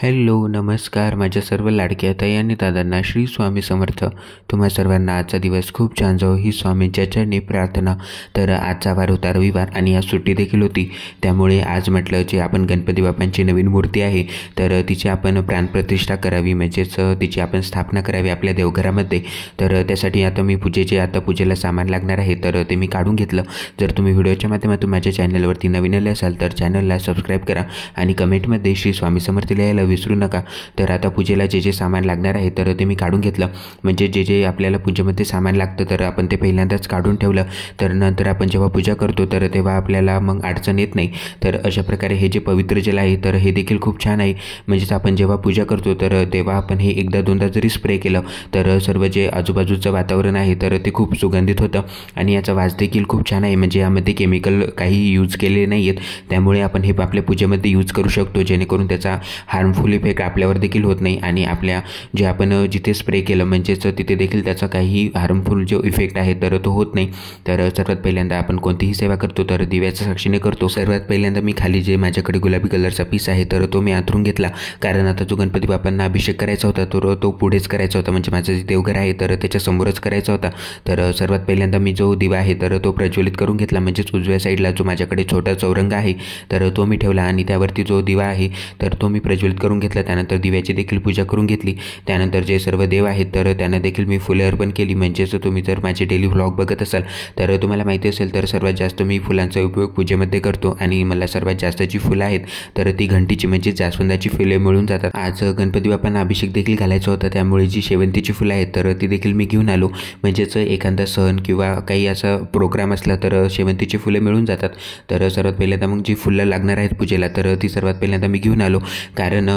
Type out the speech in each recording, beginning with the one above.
Hello नमस्कार माझ्या सर्व लाडक्या ताई आणि दादांना श्री स्वामी समर्थ। तुम्हा सर्वांना आजचा दिवस खूप छान जावो ही स्वामींच्या चरणी प्रार्थना। तर आजचा वार होता रविवार आणि आज सुट्टी देखील होती, त्यामुळे आज म्हटलं जे आपण गणपती बाप्पांची नवीन मूर्ती आहे तर तिची आपण प्राणप्रतिष्ठा करावी, म्हणजेच तिची आपण स्थापना करावी आपल्या देवघरामध्ये। तर त्यासाठी आता मी पूजेला सामान लागणार आहे तर ते मी काढून घेतलं। जर तुम्ही व्हिडिओच्या माध्यमातून माझ्या चॅनलवरती नवीन आले असाल तर चॅनलला सबस्क्राईब करा आणि कमेंटमध्ये श्री स्वामी समर्थ लिहायला विसरू नका। तर आता पूजेला जे सामान लागणार आहे तर ते मी काढून घेतलं, म्हणजे जे आपल्याला पूजेमध्ये सामान लागतं तर आपण ते पहिल्यांदाच काढून ठेवलं, तर नंतर आपण जेव्हा पूजा करतो तर तेव्हा आपल्याला मग अडचण येत नाही। तर अशा प्रकारे हे जे पवित्र जल आहे तर हे देखील खूप छान आहे, म्हणजेच आपण जेव्हा पूजा करतो तर तेव्हा आपण हे एकदा दोनदा जरी स्प्रे केलं तर सर्व जे आजूबाजूचं वातावरण आहे तर ते खूप सुगंधित होतं आणि याचा वास देखील खूप छान आहे, म्हणजे यामध्ये केमिकल काही यूज केले नाही आहेत, त्यामुळे आपण हे आपल्या पूजेमध्ये यूज करू शकतो, जेणेकरून त्याचा हार्मफुल इफेक्ट आपल्यावर देखील होत नाही आणि आपल्या जे आपण जिथे स्प्रे केलं म्हणजेच तिथे देखील त्याचा काही हार्मफुल जो इफेक्ट आहे तर तो होत नाही। तर सर्वात पहिल्यांदा आपण कोणतीही सेवा करतो तर दिव्याच्या साक्षीने करतो। सर्वात पहिल्यांदा मी खाली जे माझ्याकडे गुलाबी कलरचा पीस आहे तर तो मी अंथरून घेतला, कारण आता जो गणपती बाप्पांना अभिषेक करायचा होता तो पुढेच करायचा होता, म्हणजे माझं जे देवघर आहे तर त्याच्या समोरच करायचा होता। तर सर्वात पहिल्यांदा मी जो दिवा आहे तर तो प्रज्वलित करून घेतला, म्हणजेच उजव्या साईडला जो माझ्याकडे छोटा चौरंग आहे तर तो मी ठेवला आणि त्यावरती जो दिवा आहे तर तो मी प्रज्वलित करून घेतला। त्यानंतर दिव्याची देखील पूजा करून घेतली। त्यानंतर जे सर्व देव आहेत तर त्यांना देखील मी फुले अर्पण केली, म्हणजेच तुम्ही जर माझे डेली व्लॉग बघत असाल तर तुम्हाला माहिती असेल तर सर्वात जास्त मी फुलांचा उपयोग पूजेमध्ये करतो आणि मला सर्वात जास्त जी फुलं आहेत तर ती घंटीची म्हणजे जास्वंदाची फुले मिळून जातात। आज गणपती बाप्पांना अभिषेक देखील घालायचा होता, त्यामुळे जी शेवंतीची फुलं आहेत तर ती देखील मी घेऊन आलो, म्हणजेच एखादा सण किंवा काही असा प्रोग्राम असला तर शेवंतीची फुले मिळून जातात। तर सर्वात पहिल्यांदा मग जी फुलं लागणार आहेत पूजेला तर ती सर्वात पहिल्यांदा मी घेऊन आलो, कारण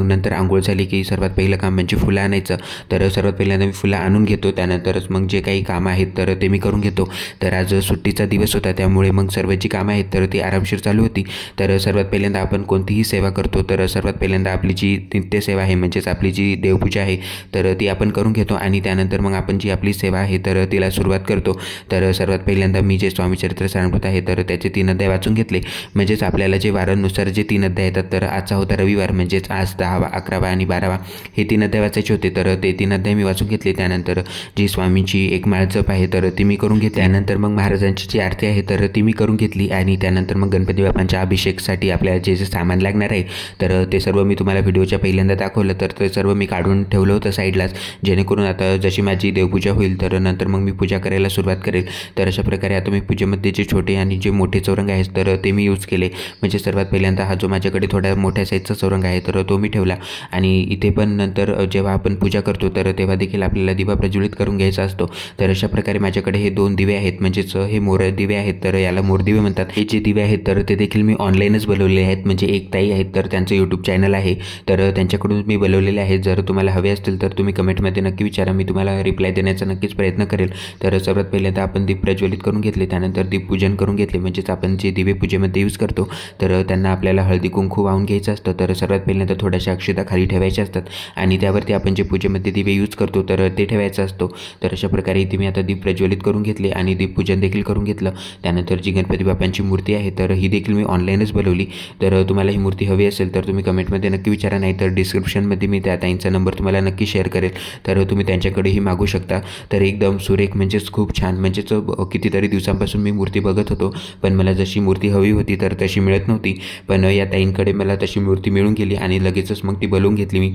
नंतर आंघोळ झाली की सर्वात पहिलं काम म्हणजे फुलं आणायचं। तर सर्वात पहिल्यांदा मी फुलं आणून घेतो, त्यानंतरच मग जे काही कामं आहेत तर ते मी करून घेतो। तर आज सुट्टीचा दिवस होता, त्यामुळे मग सर्व जी कामं आहेत तर ती आरामशीर चालू होती। तर सर्वात पहिल्यांदा आपण कोणतीही सेवा करतो तर सर्वात पहिल्यांदा आपली जी नित्यसेवा आहे म्हणजेच आपली जी देवपूजा आहे तर ती आपण करून घेतो आणि त्यानंतर मग आपण जी आपली सेवा आहे तर तिला सुरुवात करतो। तर सर्वात पहिल्यांदा मी जे स्वामीचरित्र सारामृत आहे तर त्याचे 3 अध्याय वाचून घेतले, म्हणजेच आपल्याला जे वारानुसार जे 3 अध्याय येतात तर आजचा होता रविवार, म्हणजेच आज 10वा 11वा आणि 12वा हे 3 अध्याय वाचायचे होते, तर ते 3 अध्याय मी वाचून घेतले। त्यानंतर जी स्वामींची एक माळ जप आहे तर ती मी करून घेतली, त्यानंतर मग महाराजांची जी आरती आहे तर ती मी करून घेतली आणि त्यानंतर मग गणपती बाप्पांच्या अभिषेकसाठी आपल्याला जे सामान लागणार आहे तर ते सर्व मी तुम्हाला व्हिडिओच्या पहिल्यांदा दाखवलं, तर ते सर्व मी काढून ठेवलं होतं साईडलाच, जेणेकरून आता जशी माझी देवपूजा होईल तर नंतर मग मी पूजा करायला सुरुवात करेल। तर अशा प्रकारे आता मी पूजेमध्ये जे छोटे आणि जे मोठे चौरंग आहेत तर ते मी यूज केले, म्हणजे सर्वात पहिल्यांदा हा जो माझ्याकडे थोड्या मोठ्या साईजचा चौरंग आहे तर तो मी ठेवला आणि इथे पण नंतर जेव्हा आपण पूजा करतो तर तेव्हा देखील आपल्याला दिवा प्रज्वलित करून घ्यायचा असतो। तर अशा प्रकारे माझ्याकडे हे 2 दिवे आहेत, म्हणजेच हे मोर दिवे आहेत तर याला मोर दिवे म्हणतात। हे जे दिवे आहेत तर ते देखील मी ऑनलाईनच बनवलेले आहेत, म्हणजे एक ताई आहेत तर त्यांचं यूट्यूब चॅनल आहे तर त्यांच्याकडून मी बनवलेले आहेत। जर तुम्हाला हवे असतील तर तुम्ही कमेंटमध्ये नक्की विचारा, मी तुम्हाला रिप्लाय देण्याचा नक्कीच प्रयत्न करेल। तर सर्वात पहिल्यांदा आपण दीप प्रज्वलित करून घेतले, त्यानंतर दीपपूजन करून घेतले, म्हणजेच आपण जे दिवे पूजेमध्ये यूज करतो तर त्यांना आपल्याला हळदी कुंकू वाहून घ्यायचं असतं। तर सर्वात पहिल्यांदा थोड्याशा अक्षता खाली ठेवायच्या असतात आणि त्यावरती आपण जे पूजेमध्ये दिवे यूज करतो तर ते ठेवायचं असतो। तर अशा प्रकारे इथे मी आता दीप प्रज्वलित करून घेतले आणि दीपपूजन देखील करून घेतलं। त्यानंतर जी गणपती बाप्पांची मूर्ती आहे तर ही देखील मी ऑनलाईनच बनवली, तर तुम्हाला ही मूर्ती हवी असेल तर तुम्ही कमेंटमध्ये नक्की विचारा, नाही तर डिस्क्रिप्शनमध्ये मी त्या ताईंचा नंबर तुम्हाला नक्की शेअर करेल, तर तुम्ही त्यांच्याकडेही मागू शकता। तर एकदम सुरेख म्हणजेच खूप छान, म्हणजेच कितीतरी दिवसांपासून मी मूर्ती बघत होतो पण मला जशी मूर्ती हवी होती तर तशी मिळत नव्हती, पण या ताईंकडे मला तशी मूर्ती मिळून गेली आणि लगेचच मग ती बनवून घेतली मी,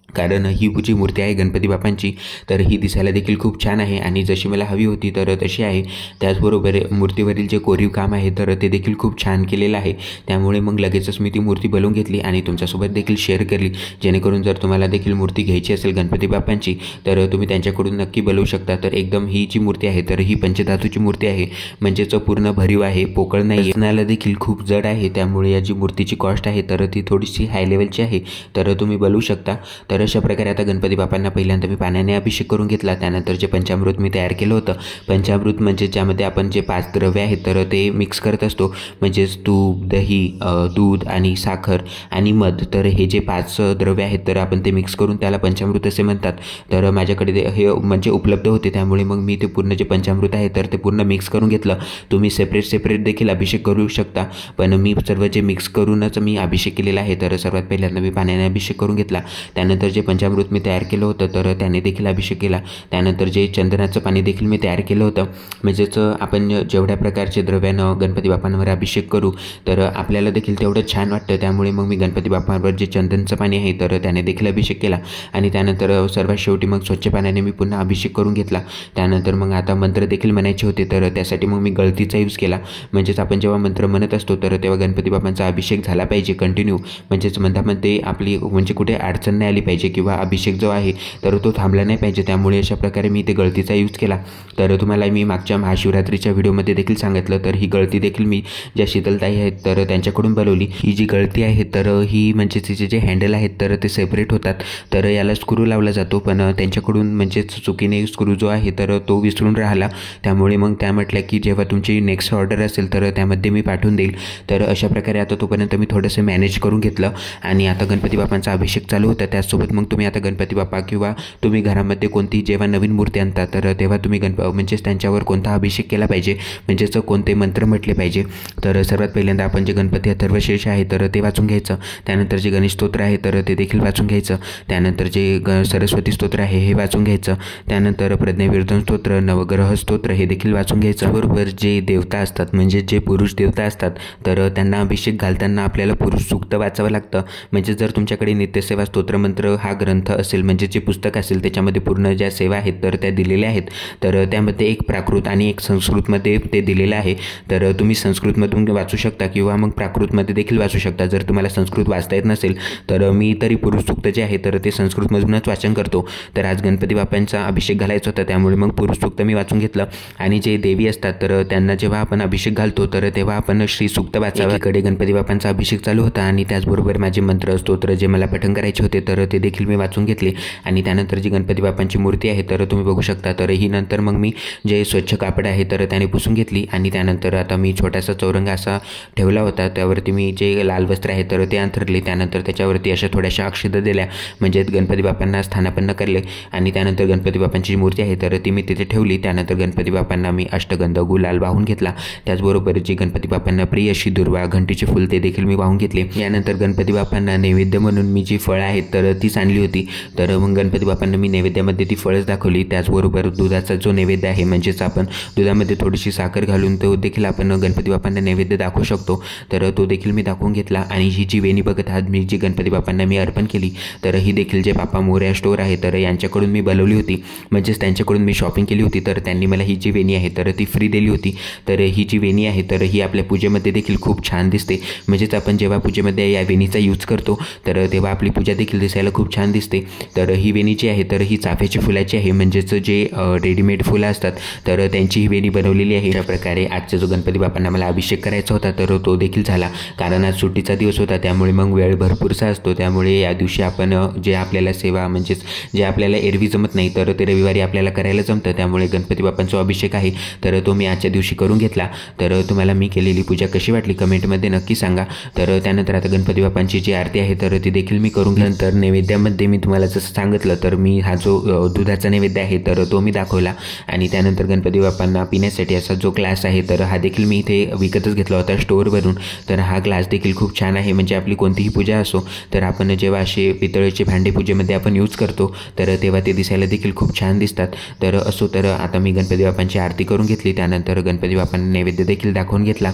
कारण ही जी मूर्ती आहे गणपती बाप्पांची तर ही दिसायला देखील खूप छान आहे आणि जशी मला हवी होती तर तशी आहे। त्याचबरोबर मूर्तीवरील जे कोरीव काम आहे तर ते देखील खूप छान केलेलं आहे, त्यामुळे मग लगेचच मी ती मूर्ती बनवून घेतली आणि तुमच्यासोबत देखील शेअर केली, जेणेकरून जर तुम्हाला देखील मूर्ती घ्यायची असेल गणपती बाप्पांची तर तुम्ही त्यांच्याकडून नक्की बनवू शकता। तर एकदम ही जी मूर्ती आहे तर ही पंचधातूची मूर्ती आहे, म्हणजेच पूर्ण भरीव आहे, पोकळ नाही, दिसण्याला देखील खूप जड आहे, त्यामुळे या जी मूर्तीची कॉस्ट आहे तर ती थोडीशी हाय लेवलची आहे, तर तुम्ही बनवू शकता। तर अशा प्रकारे आता गणपती बाप्पांना पहिल्यांदा मी पाण्याने अभिषेक करून घेतला. त्यानंतर जे पंचामृत मी तयार केलं होतं, पंचामृत म्हणजे ज्यामध्ये आपण जे 5 द्रव्य आहेत तर ते मिक्स करत असतो, म्हणजेच तूप, दही, दूध आणि साखर आणि मध. तर हे जे 5 द्रव्य आहेत तर आपण ते मिक्स करून त्याला पंचामृत असे म्हणतात. तर माझ्याकडे हे म्हणजे उपलब्ध होते, त्यामुळे मग मी ते पूर्ण जे पंचामृत आहे तर ते पूर्ण मिक्स करून घेतलं. तुम्ही सेपरेट देखील अभिषेक करू शकता, पण मी सर्व जे मिक्स करूनच मी अभिषेक केलेला आहे. तर सर्वात पहिल्यांदा मी पाण्याने अभिषेक करून घेतला. त्यानंतर जे पंचामृत मी तयार केलं होतं तर त्याने देखील अभिषेक केला. त्यानंतर जे चंदनाचं पाणी देखील मी तयार केलं होतं, म्हणजेच आपण जेवढ्या प्रकारचे द्रव्यानं गणपती बाप्पांवर अभिषेक करू तर आपल्याला देखील तेवढं छान वाटतं. त्यामुळे मग मी गणपती बाप्पांवर जे चंदनचं पाणी आहे तर त्याने देखील अभिषेक केला. आणि त्यानंतर सर्वात शेवटी मग स्वच्छ पाण्याने मी पुन्हा अभिषेक करून घेतला. त्यानंतर मग आता मंत्र देखील म्हणायचे होते, तर त्यासाठी मग मी गळतीचा यूज केला. म्हणजेच आपण जेव्हा मंत्र म्हणत असतो तर तेव्हा गणपती बाप्पांचा अभिषेक झाला पाहिजे कंटिन्यू, म्हणजेच मधामध्ये आपली म्हणजे कुठे अडचण नाही आली पाहिजे किंवा अभिषेक जो आहे तर तो थांबला नाही पाहिजे. त्यामुळे अशा प्रकारे मी ते गळतीचा यूज केला. तर तुम्हाला मी मागच्या महाशिवरात्रीच्या व्हिडिओमध्ये देखील सांगितलं, तर ही गळती देखील मी ज्या शीतलताई आहेत तर त्यांच्याकडून बनवली. ही जी गळती आहे तर ही म्हणजे तिचे जे हँडल आहेत तर ते सेपरेट होतात, तर याला स्क्रू लावला जातो, पण त्यांच्याकडून म्हणजेच चुकीने स्क्रू जो आहे तर तो विसरून राहिला. त्यामुळे मग त्या म्हटल्या की जेव्हा तुमची नेक्स्ट ऑर्डर असेल तर त्यामध्ये मी पाठवून देईल. तर अशा प्रकारे आता तोपर्यंत मी थोडंसं मॅनेज करून घेतलं. आणि आता गणपती बाप्पांचा अभिषेक चालू होता. त्याचसोबत मग तुम्ही आता गणपती बाप्पा किंवा तुम्ही घरामध्ये कोणती जेव्हा नवीन मूर्ती आणता तर तेव्हा तुम्ही म्हणजेच त्यांच्यावर कोणता अभिषेक केला पाहिजे, म्हणजेच कोणते मंत्र म्हटले पाहिजे. तर सर्वात पहिल्यांदा आपण जे गणपती अथर्वशीर्ष आहे तर ते वाचून घ्यायचं. त्यानंतर जे गणेश स्तोत्र आहे तर ते देखील वाचून घ्यायचं. त्यानंतर जे सरस्वती स्तोत्र आहे हे वाचून घ्यायचं. त्यानंतर प्रज्ञाविवर्धन स्तोत्र, नवग्रह स्तोत्र हे देखील वाचून घ्यायचं. बरोबर जे देवता असतात म्हणजे जे पुरुष देवता असतात तर त्यांना अभिषेक घालताना आपल्याला पुरुष सूक्त वाचावं लागतं. म्हणजे जर तुमच्याकडे नित्यसेवा स्तोत्रमंत्र हा ग्रंथ असेल, म्हणजे जे पुस्तक असेल त्याच्यामध्ये पूर्ण ज्या सेवा आहेत तर त्या दिलेल्या आहेत, तर त्यामध्ये एक प्राकृत आणि एक संस्कृतमध्ये ते दिलेलं आहे. तर तुम्ही संस्कृतमधून वाचू शकता किंवा मग प्राकृतमध्ये देखील वाचू शकता. जर तुम्हाला संस्कृत वाचता येत नसेल तर मी तरी पुरुष सूक्त जे आहे तर ते संस्कृतमधूनच वाचन करतो. तर आज गणपती बाप्पांचा अभिषेक घालायचा होता, त्यामुळे मग पुरुष सूक्त मी वाचून घेतलं. आणि जे देवी असतात तर त्यांना जेव्हा आपण अभिषेक घालतो तर तेव्हा आपण श्री सूक्त वाचावं. इकडे गणपती बाप्पांचा अभिषेक चालू होता आणि त्याचबरोबर माझे मंत्र स्तोत्र जे मला पठण करायचे होते तर ते देखील मी वाचून घेतले. आणि त्यानंतर जी गणपती बाप्पांची मूर्ती आहे तर तुम्ही बघू शकता, तर ही नंतर मग मी जे स्वच्छ कापड आहे तर त्याने पुसून घेतली. आणि त्यानंतर आता मी छोटासा चौरंग असा ठेवला होता, त्यावरती मी जे लाल वस्त्र आहे तर ते अंथरले. त्यानंतर त्याच्यावरती अशा थोड्याशा अक्षता दिल्या, म्हणजे गणपती बाप्पांना स्थानापन्न करले. आणि त्यानंतर गणपती बाप्पांची मूर्ती आहे तर ती मी तिथे ठेवली. त्यानंतर गणपती बाप्पांना मी अष्टगंध गुलाल वाहून घेतला. त्याचबरोबर जी गणपती बाप्पांना प्रिय अशी दुर्वा, घंटीचे फुल ते देखील मी वाहून घेतले. यानंतर गणपती बाप्पांना नैवेद्य म्हणून मी जी फळं आहेत तर तीच आणली होती. तर मग गणपती बाप्पांना मी नैवेद्यामध्ये ती फळच दाखवली. त्याचबरोबर दुधाचा जो नैवेद्य आहे, म्हणजेच आपण दुधामध्ये थोडीशी साखर घालून तो देखील आपण गणपती बाप्पांना नैवेद्य दाखवू शकतो, तर तो देखील मी दाखवून घेतला. आणि ही जी वेणी बघत आहात मी जी गणपती बाप्पांना मी अर्पण केली, तर ही देखील जे बाप्पा मोरया स्टोअर आहे तर यांच्याकडून मी बनवली होती, म्हणजेच त्यांच्याकडून मी शॉपिंग केली होती. तर त्यांनी मला ही जी वेणी आहे तर ती फ्री दिली होती. तर ही जी वेणी आहे तर ही आपल्या पूजेमध्ये देखील खूप छान दिसते. म्हणजेच आपण जेव्हा पूजेमध्ये या वेणीचा यूज करतो तर तेव्हा आपली पूजा देखील दिसायला खूप छान दिसते. तर ही वेणी जी आहे तर ही चाफ्याची फुलाची आहे, म्हणजेच जे रेडीमेड फुलं असतात तर त्यांची ही वेणी बनवलेली आहे. त्या प्रकारे आजचा जो गणपती बाप्पांना मला अभिषेक करायचा होता तर तो देखील झाला. कारण आज सुट्टीचा दिवस होता, त्यामुळे मग वेळ भरपूरसा असतो. त्यामुळे या दिवशी आपण जे आपल्याला सेवा म्हणजेच जे आपल्याला एरवी जमत नाही तर ते रविवारी आपल्याला करायला जमतं. त्यामुळे गणपती बाप्पांचा अभिषेक आहे तर तो मी आजच्या दिवशी करून घेतला. तर तुम्हाला मी केलेली पूजा कशी वाटली कमेंटमध्ये नक्की सांगा. तर त्यानंतर आता गणपती बाप्पांची जी आरती आहे तर ती देखील मी करून नंतर नैवेद्यामध्ये मी तुम्हाला जसं सांगितलं तर मी हा जो दुधाचा नैवेद्य आहे तर तो मी दाखवला. आणि त्यानंतर गणपती बाप्पांना पिण्यासाठी असा जो ग्लास आहे तर हा देखील मी इथे विकतच घेतला होता स्टोअरवरून. तर हा ग्लास देखील खूप छान आहे, म्हणजे आपली कोणतीही पूजा असो तर आपण जेव्हा असे पितळेचे भांडे पूजेमध्ये आपण यूज करतो तर तेव्हा ते दिसायला देखील खूप छान दिसतात. तर असो, तर आता मी गणपती बाप्पांची आरती करून घेतली. त्यानंतर गणपती बाप्पांना नैवेद्य देखील दाखवून घेतला.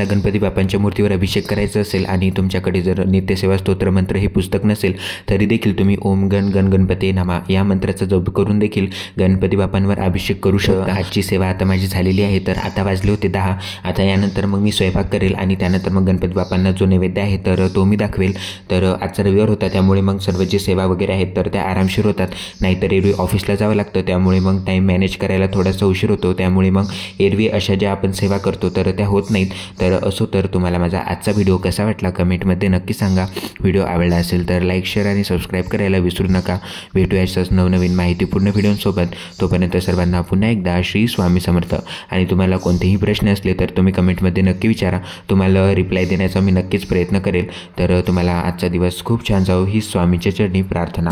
गणपती गणपती बाप्पांच्या मूर्तीवर अभिषेक करायचा असेल आणि तुमच्याकडे जर नित्यसेवा स्तोत्र मंत्र हे पुस्तक नसेल तरी देखील तुम्ही ओम गण गण गणपती नमः या मंत्राचा जप करून देखील गणपती बाप्पांवर अभिषेक करू शकता। आजची सेवा आता माझी झालेली आहे, तर आता वाजले होते 10। आता यानंतर मग मी स्वयंपाक करेल आणि त्यानंतर मग गणपती बाप्पांना जो नैवेद्य आहे तर तो मी दाखवेल। तर आजचा रविवार होता त्यामुळे मग सर्व जे सेवा वगैरे आहेत तर त्या आरामशीर होतात, नाहीतर एरवी ऑफिसला जावं लागतं त्यामुळे मग टाईम मॅनेज करायला थोडासा उशीर होतो। त्यामुळे मग एरवी अशा ज्या आपण सेवा करतो तर त्या होत नाहीत। तर असो, तर तुम्हाला माझा आजचा व्हिडिओ कसा वाटला कमेंटमध्ये नक्की सांगा। व्हिडिओ आवडला असेल तर लाईक शेअर आणि सबस्क्राईब करायला विसरू नका। भेटूया अशाच नवनवीन माहितीपूर्ण व्हिडिओसोबत। तोपर्यंत सर्वांना पुन्हा एकदा श्री स्वामी समर्थ। आणि तुम्हाला कोणतेही प्रश्न असले तर तुम्ही कमेंटमध्ये नक्की विचारा, तुम्हाला रिप्लाय देण्याचा मी नक्कीच प्रयत्न करेल। तर तुम्हाला आजचा दिवस खूप छान जावो ही स्वामीच्या चरणी प्रार्थना।